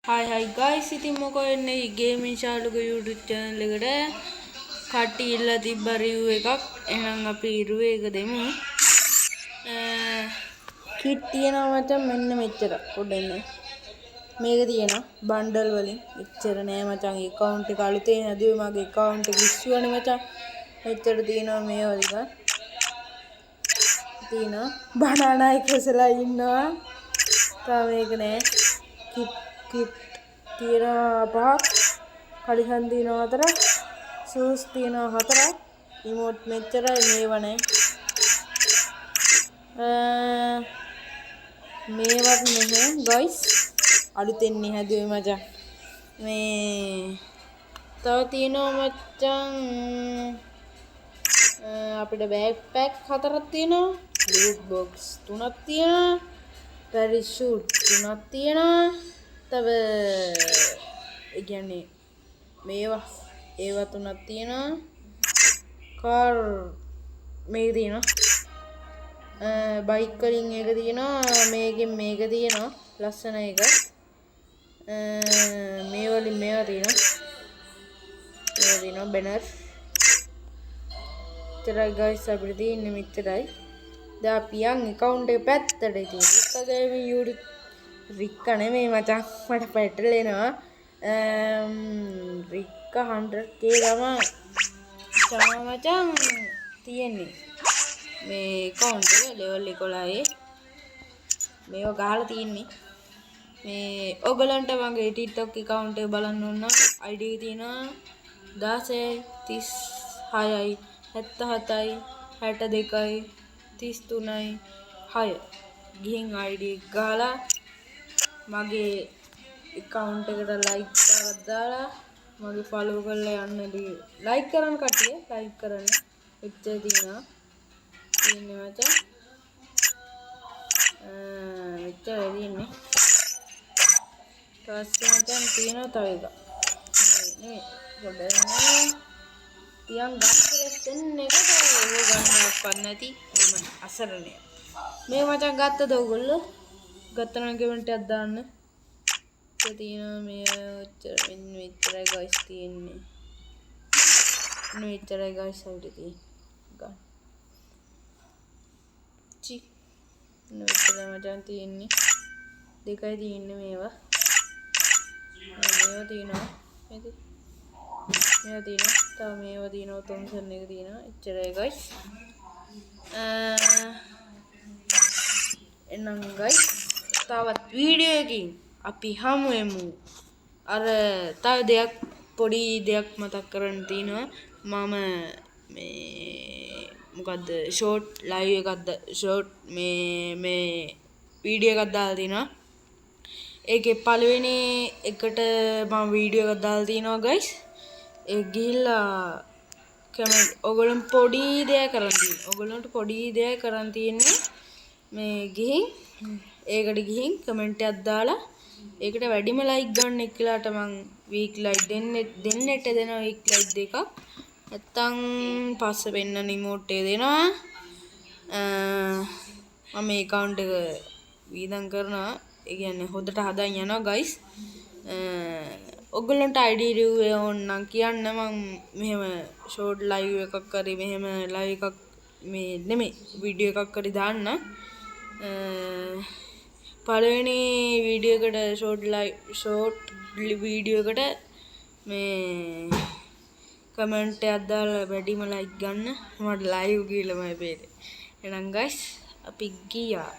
Hi guys, ඉතින් මොකෝ එන්නේ ගේමින් ශාලුක YouTube channel එකට කට්ටි ඉල්ල තිබ්බ review එකක්. එහෙනම් අපි review එක දෙමු. kit තියෙනවා මචං මෙන්න මෙච්චර. පොඩ්ඩක් මේක තියෙනවා බන්ඩල් වලින්. එච්චර නෑ මචං. account එක අලුතෙන් හැදුවේ මගේ account එක ඉස්සුවනේ මචං. මෙච්චර තියෙනවා මේ වගේ. තියෙනවා banana එක ඉස්සලා ඉන්නවා. තාම මේක නෑ. kit තියෙනවා පහක් කලිසම් තියෙනවා හතරක් shoes තියෙනවා හතරක් remote මෙච්චරයි මේව නැහැ මේවත් නැහැ guys අලුතෙන් හැදුවේ මචං මේ තව තියෙනවා මචං අපිට backpack හතරක් තියෙනවා loot box තුනක් තියෙනවා parachute තුනක් තියෙනවා තව ඒ කියන්නේ මේවා ඒවා තුනක් තියෙනවා කාර් මේක තියෙනවා බයික් වලින් එක තියෙනවා මේකෙන් මේක තියෙනවා ලස්සන එක මේ වලින් මේවා තියෙනවා බැනර් ඉතරයි guys අපිට තියෙන්නේ මෙච්චරයි දැන් අපි යන් account එක පැත්තට තියෙන්නේ ඉස්සගේ මේ YouTube රික්ක නෙමෙයි මචං මට පැටලෙනවා රික්ක 100k තමයි මචං තියෙන්නේ මේ account එක level 11 මේව ගහලා තියෙන්නේ මේ ඔයගලන්ට මගේ TikTok account එක බලන්න ඕන නම් ID එක තියෙනවා 16 36යි 77යි 62යි 33යි 6 ගිහින් ID එක ගහලා මගේ account එකට like එකක් දාලා මගේ follow කරලා යන්න like කරන්න කට්ටිය like කරන්න එච්චර තියෙනවා මචං එච්චර තියෙන්නේ ඊපස්සේ මචං තියෙනවා තව එකක් මේ පොඩ්ඩක් තියන් ගන්න එකට ඕක ගන්නවත් නැති මම අසරණයි මේ මචං ගත්තද ඔයගොල්ලෝ ගත්තනම් කමෙන්ට් එකක් දාන්න. ඒක තියෙනවා මේ මෙච්චරයි guys තියෙන්නේ. මෙච්චරයි guys අපිට තියෙන්නේ. ගන්න. චි. මෙච්චරයි මචං තියෙන්නේ. දෙකයි තියෙන්නේ මේවා. මේවා තියෙනවා. මේවා තියෙනවා. තව මේවා තියෙනවා Thomson එක තියෙනවා. එච්චරයි guys. එනම් guys තවත් වීඩියෝ එකකින් අපි හමු වෙමු අර තව දෙයක් පොඩි දෙයක් මතක් කරන්න තියෙනවා මම මේ මොකද්ද ෂෝට් ලයිව් එකක් ෂෝට් මේ වීඩියෝ එකක් දාලා තිනවා ඒකේ පළවෙනි එකට මම වීඩියෝ එකක් දාලා තිනවා guys ඒ ගිහිල්ලා කමෙන්ට් ඔයගොල්ලෝ පොඩි දෙයක් කරන් තියෙනවා ඔයගොල්ලන්ට පොඩි දෙයක් කරන් තියෙන්නේ මේ ගිහින් ඒකට ගිහින් කමෙන්ට් එකක් දාලා ඒකට වැඩිම ලයික් ගන්න එක්කලාට මං වීක් ලයික් දෙන්නට දෙනවා වීක් ලයික් දෙකක් නැත්තම් පස්සේ වෙන්න රිමෝට් එක දෙනවා මම මේ account එක වීදම් කරනවා ඒ කියන්නේ හොදට හදන් යනවා guys ඔයගොල්ලන්ට ID review ඕන නම් කියන්න මම මෙහෙම short live එකක් කරේ මෙහෙම live එකක් මේ නෙමෙයි වීඩියෝ එකක් කරේ දාන්න පළවෙනි වීඩියෝ එකට ෂෝට් වීඩියෝ එකට මේ කමෙන්ට් එකක් දාලා වැඩිම ලයික් ගන්න මට ලයිව් ගිහලා මම බේරේ එහෙනම් guys අපි ගියා